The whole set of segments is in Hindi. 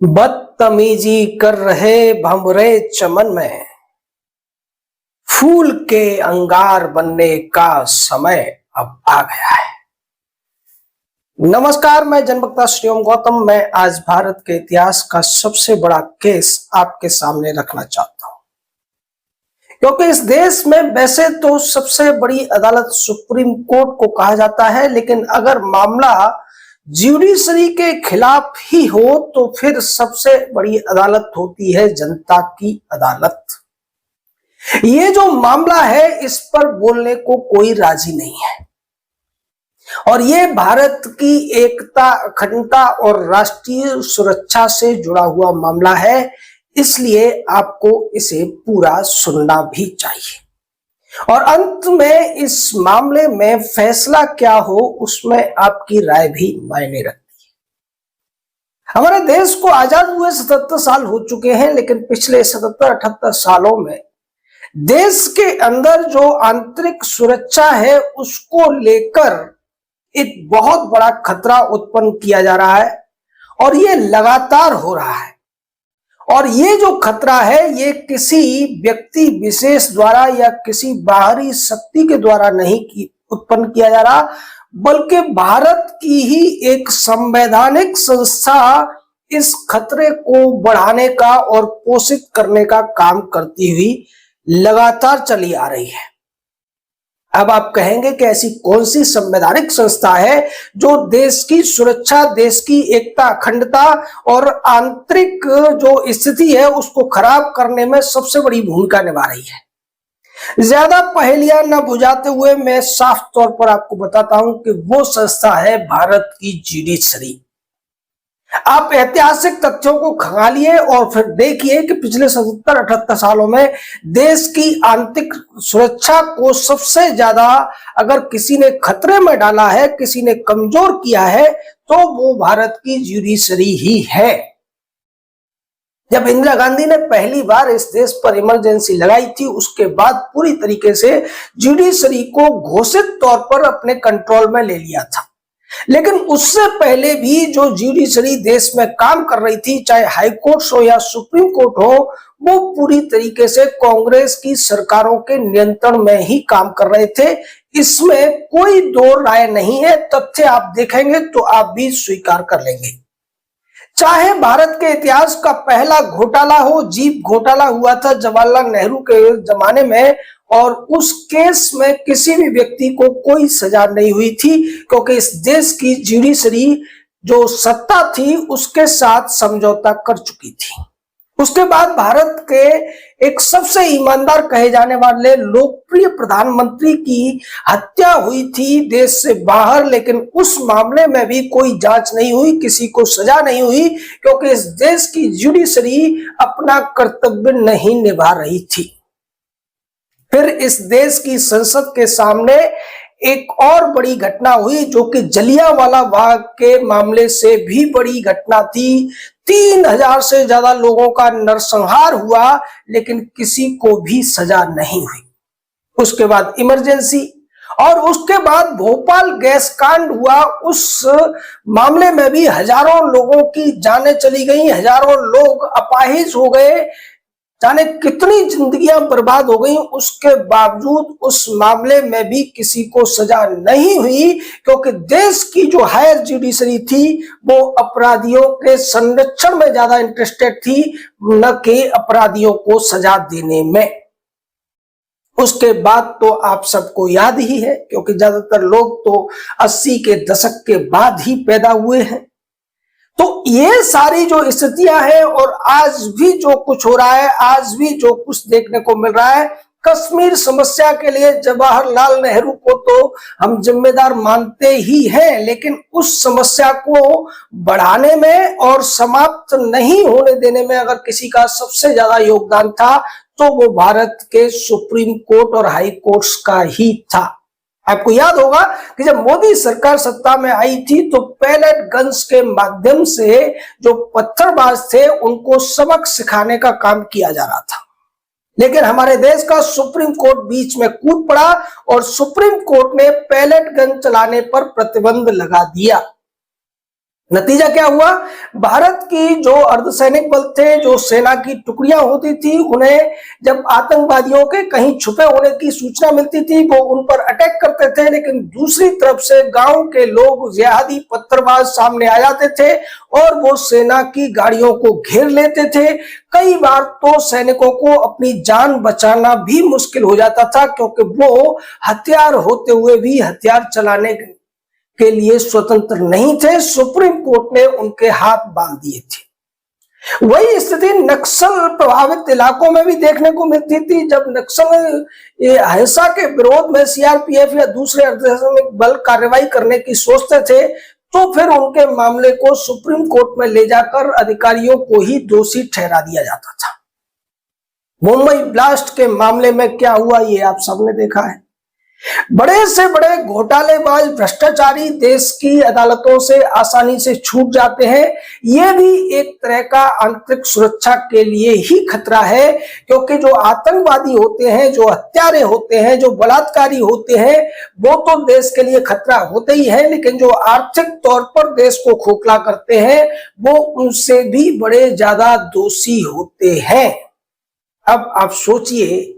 बदतमीजी कर रहे भंवरे चमन में फूल के अंगार बनने का समय अब आ गया है। नमस्कार, मैं जनवक्ता श्रीओम गौतम। मैं आज भारत के इतिहास का सबसे बड़ा केस आपके सामने रखना चाहता हूं, क्योंकि इस देश में वैसे तो सबसे बड़ी अदालत सुप्रीम कोर्ट को कहा जाता है, लेकिन अगर मामला ज्यूडिशरी के खिलाफ ही हो तो फिर सबसे बड़ी अदालत होती है जनता की अदालत। ये जो मामला है, इस पर बोलने को कोई राजी नहीं है और ये भारत की एकता, अखंडता और राष्ट्रीय सुरक्षा से जुड़ा हुआ मामला है, इसलिए आपको इसे पूरा सुनना भी चाहिए। और अंत में इस मामले में फैसला क्या हो, उसमें आपकी राय भी मायने रखती है। हमारे देश को आजाद हुए 77 साल हो चुके हैं, लेकिन पिछले 77-78 सालों में देश के अंदर जो आंतरिक सुरक्षा है, उसको लेकर एक बहुत बड़ा खतरा उत्पन्न किया जा रहा है और ये लगातार हो रहा है। और ये जो खतरा है, ये किसी व्यक्ति विशेष द्वारा या किसी बाहरी शक्ति के द्वारा नहीं उत्पन्न किया जा रहा, बल्कि भारत की ही एक संवैधानिक संस्था इस खतरे को बढ़ाने का और पोषित करने का काम करती हुई लगातार चली आ रही है। अब आप कहेंगे कि ऐसी कौन सी संवैधानिक संस्था है जो देश की सुरक्षा, देश की एकता, अखंडता और आंतरिक जो स्थिति है उसको खराब करने में सबसे बड़ी भूमिका निभा रही है। ज्यादा पहेलियां न बुझाते हुए मैं साफ तौर पर आपको बताता हूं कि वो संस्था है भारत की ज्यूडिशरी। आप ऐतिहासिक तथ्यों को खंगालिए और फिर देखिए कि पिछले 77-78 सालों में देश की आंतरिक सुरक्षा को सबसे ज्यादा अगर किसी ने खतरे में डाला है, किसी ने कमजोर किया है, तो वो भारत की ज्यूडिशरी ही है। जब इंदिरा गांधी ने पहली बार इस देश पर इमरजेंसी लगाई थी, उसके बाद पूरी तरीके से ज्यूडिशरी को घोषित तौर पर अपने कंट्रोल में ले लिया था। लेकिन उससे पहले भी जो ज्यूडिशरी देश में काम कर रही थी, चाहे हाई कोर्ट हो या सुप्रीम कोर्ट हो, वो पूरी तरीके से कांग्रेस की सरकारों के नियंत्रण में ही काम कर रहे थे। इसमें कोई दो राय नहीं है। तथ्य आप देखेंगे तो आप भी स्वीकार कर लेंगे। चाहे भारत के इतिहास का पहला घोटाला हो, जीप घोटाला हुआ था जवाहरलाल नेहरू के जमाने में, और उस केस में किसी भी व्यक्ति को कोई सजा नहीं हुई थी, क्योंकि इस देश की ज्यूडिशरी जो सत्ता थी उसके साथ समझौता कर चुकी थी। उसके बाद भारत के एक सबसे ईमानदार कहे जाने वाले लोकप्रिय प्रधानमंत्री की हत्या हुई थी देश से बाहर, लेकिन उस मामले में भी कोई जांच नहीं हुई, किसी को सजा नहीं हुई, क्योंकि इस देश की ज्यूडिशरी अपना कर्तव्य नहीं निभा रही थी। फिर इस देश की संसद के सामने एक और बड़ी घटना हुई, जो कि जलियांवाला बाग के मामले से भी बड़ी घटना थी। 3000 से ज्यादा लोगों का नरसंहार हुआ, लेकिन किसी को भी सजा नहीं हुई। उसके बाद इमरजेंसी, और उसके बाद भोपाल गैस कांड हुआ। उस मामले में भी हजारों लोगों की जानें चली गई, हजारों लोग अपाहिज हो गए, जाने कितनी जिंदगियां बर्बाद हो गई। उसके बावजूद उस मामले में भी किसी को सजा नहीं हुई, क्योंकि देश की जो हायर ज्यूडिशरी थी वो अपराधियों के संरक्षण में ज्यादा इंटरेस्टेड थी, न कि अपराधियों को सजा देने में। उसके बाद तो आप सबको याद ही है, क्योंकि ज्यादातर लोग तो 80 के दशक के बाद ही पैदा हुए हैं। तो ये सारी जो स्थितियां हैं और आज भी जो कुछ हो रहा है, आज भी जो कुछ देखने को मिल रहा है, कश्मीर समस्या के लिए जवाहरलाल नेहरू को तो हम जिम्मेदार मानते ही हैं, लेकिन उस समस्या को बढ़ाने में और समाप्त नहीं होने देने में अगर किसी का सबसे ज्यादा योगदान था, तो वो भारत के सुप्रीम कोर्ट और हाई कोर्ट्स का ही था। आपको याद होगा कि जब मोदी सरकार सत्ता में आई थी, तो पैलेट गन्स के माध्यम से जो पत्थरबाज थे उनको सबक सिखाने का काम किया जा रहा था। लेकिन हमारे देश का सुप्रीम कोर्ट बीच में कूद पड़ा और सुप्रीम कोर्ट ने पैलेट गन चलाने पर प्रतिबंध लगा दिया। नतीजा क्या हुआ? भारत की जो अर्धसैनिक बल थे, जो सेना की टुकड़ियां होती थी, उन्हें जब आतंकवादियों के कहीं छुपे होने की सूचना मिलती थी वो उन पर अटैक करते थे, लेकिन दूसरी तरफ से गांव के लोग जिहादी पत्थरबाज सामने आ जाते थे और वो सेना की गाड़ियों को घेर लेते थे। कई बार तो सैनिकों को अपनी जान बचाना भी मुश्किल हो जाता था, क्योंकि वो हथियार होते हुए भी हथियार चलाने के लिए स्वतंत्र नहीं थे। सुप्रीम कोर्ट ने उनके हाथ बांध दिए थे। वही स्थिति नक्सल प्रभावित इलाकों में भी देखने को मिलती थी। जब नक्सल हिंसा के विरोध में सीआरपीएफ या दूसरे अर्धसैनिक बल कार्रवाई करने की सोचते थे तो फिर उनके मामले को सुप्रीम कोर्ट में ले जाकर अधिकारियों को ही दोषी ठहरा दिया जाता था। मुंबई ब्लास्ट के मामले में क्या हुआ ये आप सबने देखा है। बड़े से बड़े घोटालेबाज भ्रष्टाचारी देश की अदालतों से आसानी से छूट जाते हैं। यह भी एक तरह का आंतरिक सुरक्षा के लिए ही खतरा है, क्योंकि जो आतंकवादी होते हैं, जो हत्यारे होते हैं, जो बलात्कारी होते हैं, वो तो देश के लिए खतरा होते ही है, लेकिन जो आर्थिक तौर पर देश को खोखला करते हैं वो उनसे भी बड़े ज्यादा दोषी होते हैं। अब आप सोचिए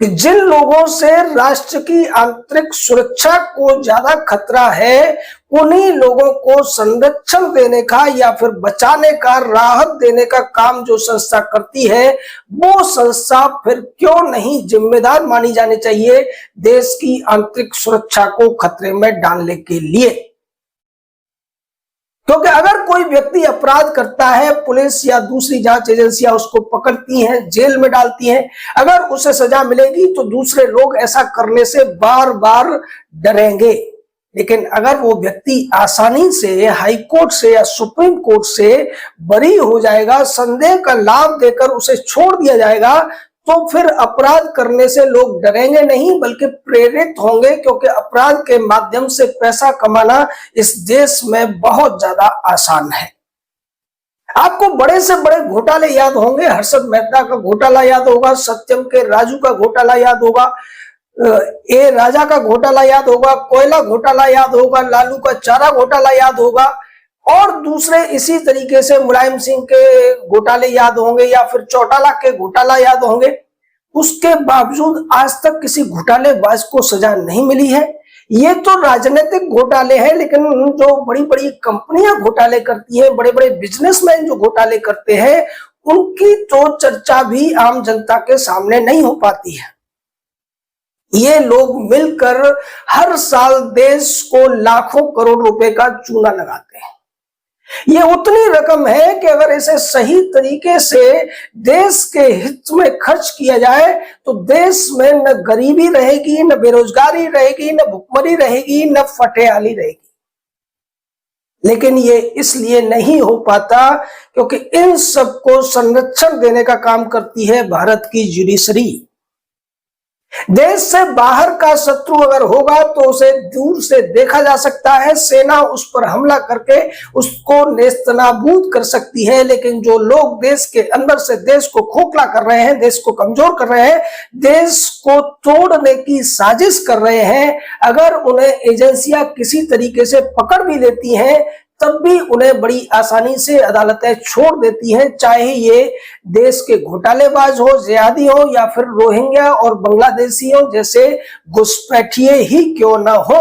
कि जिन लोगों से राष्ट्र की आंतरिक सुरक्षा को ज्यादा खतरा है, उन्हीं लोगों को संरक्षण देने का या फिर बचाने का, राहत देने का काम जो संस्था करती है, वो संस्था फिर क्यों नहीं जिम्मेदार मानी जानी चाहिए देश की आंतरिक सुरक्षा को खतरे में डालने के लिए। क्योंकि अगर कोई व्यक्ति अपराध करता है, पुलिस या दूसरी जांच एजेंसियां उसको पकड़ती हैं, जेल में डालती हैं, अगर उसे सजा मिलेगी तो दूसरे लोग ऐसा करने से बार बार डरेंगे। लेकिन अगर वो व्यक्ति आसानी से हाई कोर्ट से या सुप्रीम कोर्ट से बरी हो जाएगा, संदेह का लाभ देकर उसे छोड़ दिया जाएगा, तो फिर अपराध करने से लोग डरेंगे नहीं बल्कि प्रेरित होंगे, क्योंकि अपराध के माध्यम से पैसा कमाना इस देश में बहुत ज्यादा आसान है। आपको बड़े से बड़े घोटाले याद होंगे। हर्षद मेहता का घोटाला याद होगा, सत्यम के राजू का घोटाला याद होगा, ए राजा का घोटाला याद होगा, कोयला घोटाला याद होगा, लालू का चारा घोटाला याद होगा और दूसरे इसी तरीके से मुलायम सिंह के घोटाले याद होंगे या फिर चौटाला के घोटाला याद होंगे। उसके बावजूद आज तक किसी घोटालेबाज को सजा नहीं मिली है। ये तो राजनीतिक घोटाले हैं, लेकिन जो बड़ी बड़ी कंपनियां घोटाले करती हैं, बड़े बड़े बिजनेसमैन जो घोटाले करते हैं, उनकी तो चर्चा भी आम जनता के सामने नहीं हो पाती है। ये लोग मिलकर हर साल देश को लाखों करोड़ रुपए का चूना लगाते हैं। ये उतनी रकम है कि अगर इसे सही तरीके से देश के हित में खर्च किया जाए तो देश में न गरीबी रहेगी, न बेरोजगारी रहेगी, न भुखमरी रहेगी, न फटेहाली रहेगी। लेकिन ये इसलिए नहीं हो पाता क्योंकि इन सबको संरक्षण देने का काम करती है भारत की जुडिशरी। देश से बाहर का शत्रु अगर होगा तो उसे दूर से देखा जा सकता है, सेना उस पर हमला करके उसको नेस्तनाबूद कर सकती है, लेकिन जो लोग देश के अंदर से देश को खोखला कर रहे हैं, देश को कमजोर कर रहे हैं, देश को तोड़ने की साजिश कर रहे हैं, अगर उन्हें एजेंसियां किसी तरीके से पकड़ भी लेती हैं तब भी उन्हें बड़ी आसानी से अदालतें छोड़ देती हैं, चाहे ये देश के घोटालेबाज हो, जिहादी हो या फिर रोहिंग्या और बांग्लादेशी हो जैसे घुसपैठिए ही क्यों ना हो।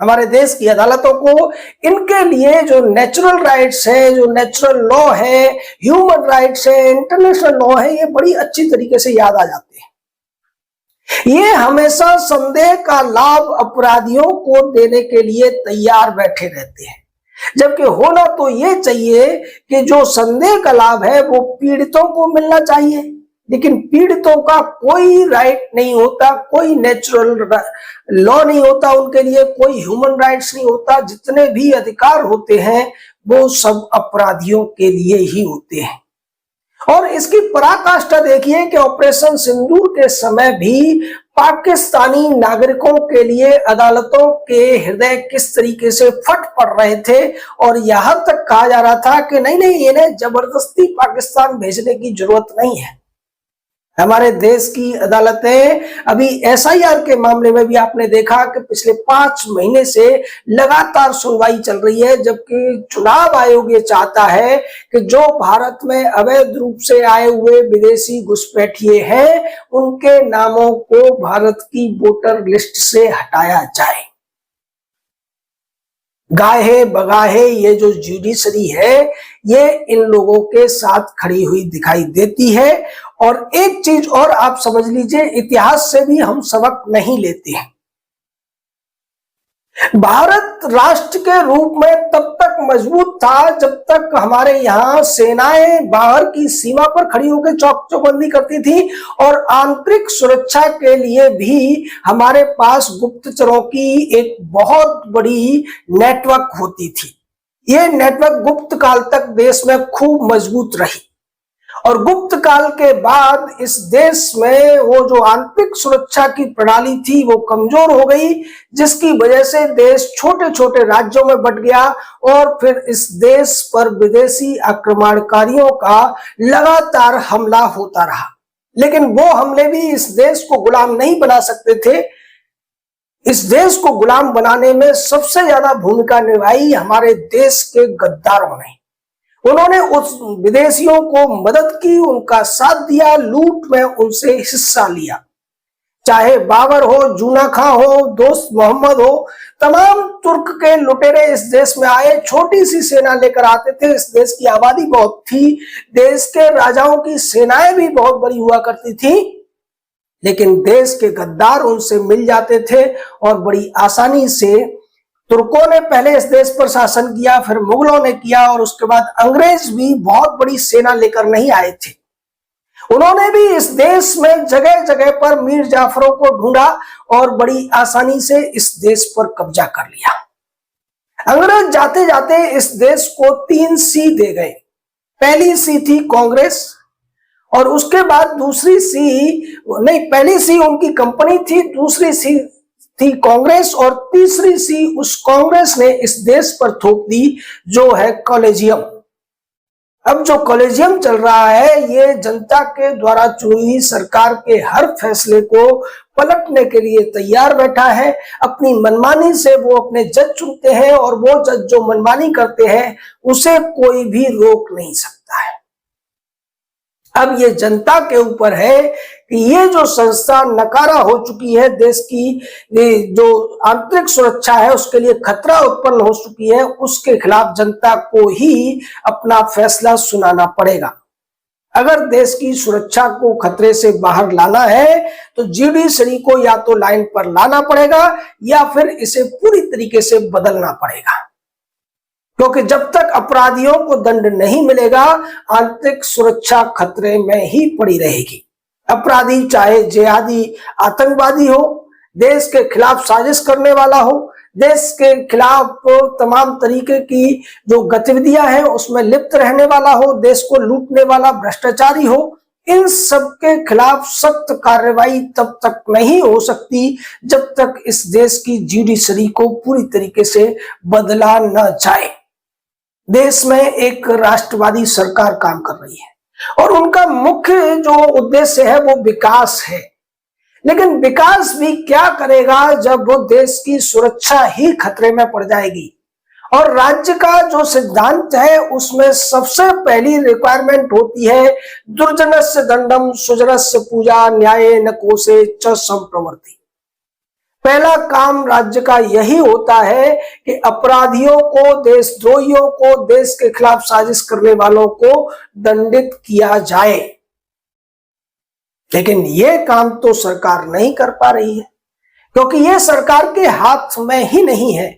हमारे देश की अदालतों को इनके लिए जो नेचुरल राइट्स है, जो नेचुरल लॉ है, ह्यूमन राइट्स है, इंटरनेशनल लॉ है, ये बड़ी अच्छी तरीके से याद आ जाते हैं। ये हमेशा संदेह का लाभ अपराधियों को देने के लिए तैयार बैठे रहते हैं, जबकि होना तो ये चाहिए कि जो संदेह का लाभ है वो पीड़ितों को मिलना चाहिए, लेकिन पीड़ितों का कोई राइट नहीं होता, कोई नेचुरल लॉ नहीं होता उनके लिए, कोई ह्यूमन राइट्स नहीं होता। जितने भी अधिकार होते हैं वो सब अपराधियों के लिए ही होते हैं। और इसकी पराकाष्ठा देखिए कि ऑपरेशन सिंदूर के समय भी पाकिस्तानी नागरिकों के लिए अदालतों के हृदय किस तरीके से फट पड़ रहे थे और यहां तक कहा जा रहा था कि नहीं नहीं, इन्हें जबरदस्ती पाकिस्तान भेजने की जरूरत नहीं है। हमारे देश की अदालतें अभी एसआईआर के मामले में भी आपने देखा कि पिछले 5 महीने से लगातार सुनवाई चल रही है, जबकि चुनाव आयोग ये चाहता है कि जो भारत में अवैध रूप से आए हुए विदेशी घुसपैठिए हैं उनके नामों को भारत की वोटर लिस्ट से हटाया जाए। गाहे बगाहे ये जो जुडिशरी है ये इन लोगों के साथ खड़ी हुई दिखाई देती है। और एक चीज और आप समझ लीजिए, इतिहास से भी हम सबक नहीं लेते हैं। भारत राष्ट्र के रूप में तब तक मजबूत था जब तक हमारे यहाँ सेनाएं बाहर की सीमा पर खड़ी होकर चौक चौबंदी करती थी और आंतरिक सुरक्षा के लिए भी हमारे पास गुप्तचरों की एक बहुत बड़ी नेटवर्क होती थी। ये नेटवर्क गुप्त काल तक देश में खूब मजबूत रही और गुप्त काल के बाद इस देश में वो जो आंतरिक सुरक्षा की प्रणाली थी वो कमजोर हो गई, जिसकी वजह से देश छोटे छोटे राज्यों में बंट गया और फिर इस देश पर विदेशी आक्रमणकारियों का लगातार हमला होता रहा। लेकिन वो हमले भी इस देश को गुलाम नहीं बना सकते थे। इस देश को गुलाम बनाने में सबसे ज्यादा भूमिका निभाई हमारे देश के गद्दारों ने। उन्होंने उस विदेशियों को मदद की, उनका साथ दिया, लूट में उनसे हिस्सा लिया। चाहे बाबर हो, जूना खां हो, दोस्त मोहम्मद हो, तमाम तुर्क के लुटेरे इस देश में आए, छोटी सी सेना लेकर आते थे। इस देश की आबादी बहुत थी, देश के राजाओं की सेनाएं भी बहुत बड़ी हुआ करती थी, लेकिन देश के गद्दार उनसे मिल जाते थे और बड़ी आसानी से तुर्कों ने पहले इस देश पर शासन किया, फिर मुगलों ने किया और उसके बाद अंग्रेज भी बहुत बड़ी सेना लेकर नहीं आए थे। उन्होंने भी इस देश में जगह जगह पर मीर जाफरों को ढूंढा और बड़ी आसानी से इस देश पर कब्जा कर लिया। अंग्रेज जाते जाते इस देश को 3 सी दे गए। पहली सी थी कांग्रेस और उसके बाद दूसरी सी नहीं, पहली सी उनकी कंपनी थी, दूसरी सी थी कांग्रेस और तीसरी सी उस कांग्रेस ने इस देश पर थोप दी जो है कॉलेजियम। अब जो कॉलेजियम चल रहा है ये जनता के द्वारा चुनी सरकार के हर फैसले को पलटने के लिए तैयार बैठा है। अपनी मनमानी से वो अपने जज चुनते हैं और वो जज जो मनमानी करते हैं उसे कोई भी रोक नहीं सकता है। अब ये जनता के ऊपर है कि ये जो संस्था नकारा हो चुकी है, देश की जो आंतरिक सुरक्षा है उसके लिए खतरा उत्पन्न हो चुकी है, उसके खिलाफ जनता को ही अपना फैसला सुनाना पड़ेगा। अगर देश की सुरक्षा को खतरे से बाहर लाना है तो जुडिशरी को या तो लाइन पर लाना पड़ेगा या फिर इसे पूरी तरीके से बदलना पड़ेगा, क्योंकि जब तक अपराधियों को दंड नहीं मिलेगा आंतरिक सुरक्षा खतरे में ही पड़ी रहेगी। अपराधी चाहे जिहादी आतंकवादी हो, देश के खिलाफ साजिश करने वाला हो, देश के खिलाफ तमाम तरीके की जो गतिविधियां हैं उसमें लिप्त रहने वाला हो, देश को लूटने वाला भ्रष्टाचारी हो, इन सब के खिलाफ सख्त कार्रवाई तब तक नहीं हो सकती जब तक इस देश की जुडिशरी को पूरी तरीके से बदला न जाए। देश में एक राष्ट्रवादी सरकार काम कर रही है और उनका मुख्य जो उद्देश्य है वो विकास है, लेकिन विकास भी क्या करेगा जब वो देश की सुरक्षा ही खतरे में पड़ जाएगी। और राज्य का जो सिद्धांत है उसमें सबसे पहली रिक्वायरमेंट होती है दुर्जनस्य दंडम सुजनस्य पूजा न्याय न कोसे च संप्रवृत्ति। पहला काम राज्य का यही होता है कि अपराधियों को, देशद्रोहियों को, देश के खिलाफ साजिश करने वालों को दंडित किया जाए। लेकिन यह काम तो सरकार नहीं कर पा रही है, क्योंकि यह सरकार के हाथ में ही नहीं है।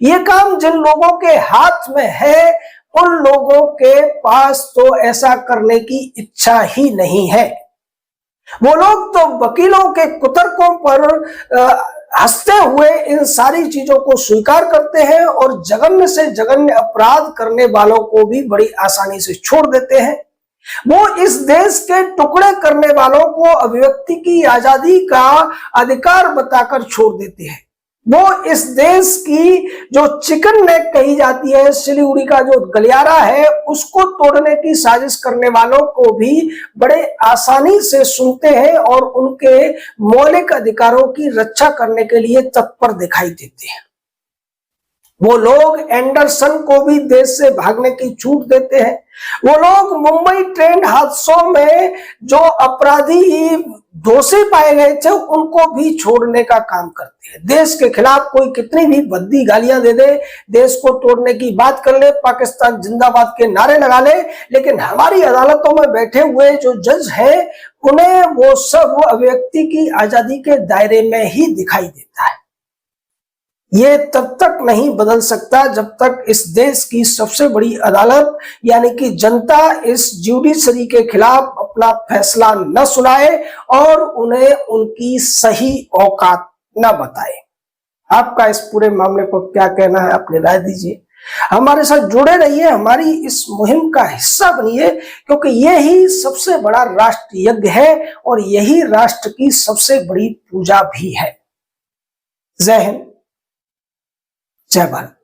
यह काम जिन लोगों के हाथ में है उन लोगों के पास तो ऐसा करने की इच्छा ही नहीं है। वो लोग तो वकीलों के कुतर्कों पर हंसते हुए इन सारी चीजों को स्वीकार करते हैं और जघन्य से जघन्य अपराध करने वालों को भी बड़ी आसानी से छोड़ देते हैं। वो इस देश के टुकड़े करने वालों को अभिव्यक्ति की आजादी का अधिकार बताकर छोड़ देते हैं। वो इस देश की जो चिकन नेक कही जाती है, सिलीगुड़ी का जो गलियारा है, उसको तोड़ने की साजिश करने वालों को भी बड़े आसानी से सुनते हैं और उनके मौलिक अधिकारों की रक्षा करने के लिए तत्पर दिखाई देते हैं। वो लोग एंडरसन को भी देश से भागने की छूट देते हैं। वो लोग मुंबई ट्रेन हादसों में जो अपराधी दोषी पाए गए थे उनको भी छोड़ने का काम करते हैं। देश के खिलाफ कोई कितनी भी भद्दी गालियां दे दे, देश को तोड़ने की बात कर ले, पाकिस्तान जिंदाबाद के नारे लगा ले, लेकिन हमारी अदालतों में बैठे हुए जो जज हैं उन्हें वो सब व्यक्ति की आजादी के दायरे में ही दिखाई देता है। ये तब तक नहीं बदल सकता जब तक इस देश की सबसे बड़ी अदालत यानी कि जनता इस ज्यूडिशरी के खिलाफ अपना फैसला न सुनाए और उन्हें उनकी सही औकात न बताए। आपका इस पूरे मामले पर क्या कहना है, अपनी राय दीजिए। हमारे साथ जुड़े रहिए, हमारी इस मुहिम का हिस्सा बनिए, क्योंकि यही सबसे बड़ा राष्ट्र यज्ञ है और यही राष्ट्र की सबसे बड़ी पूजा भी है। जय हिंद, जय भारत।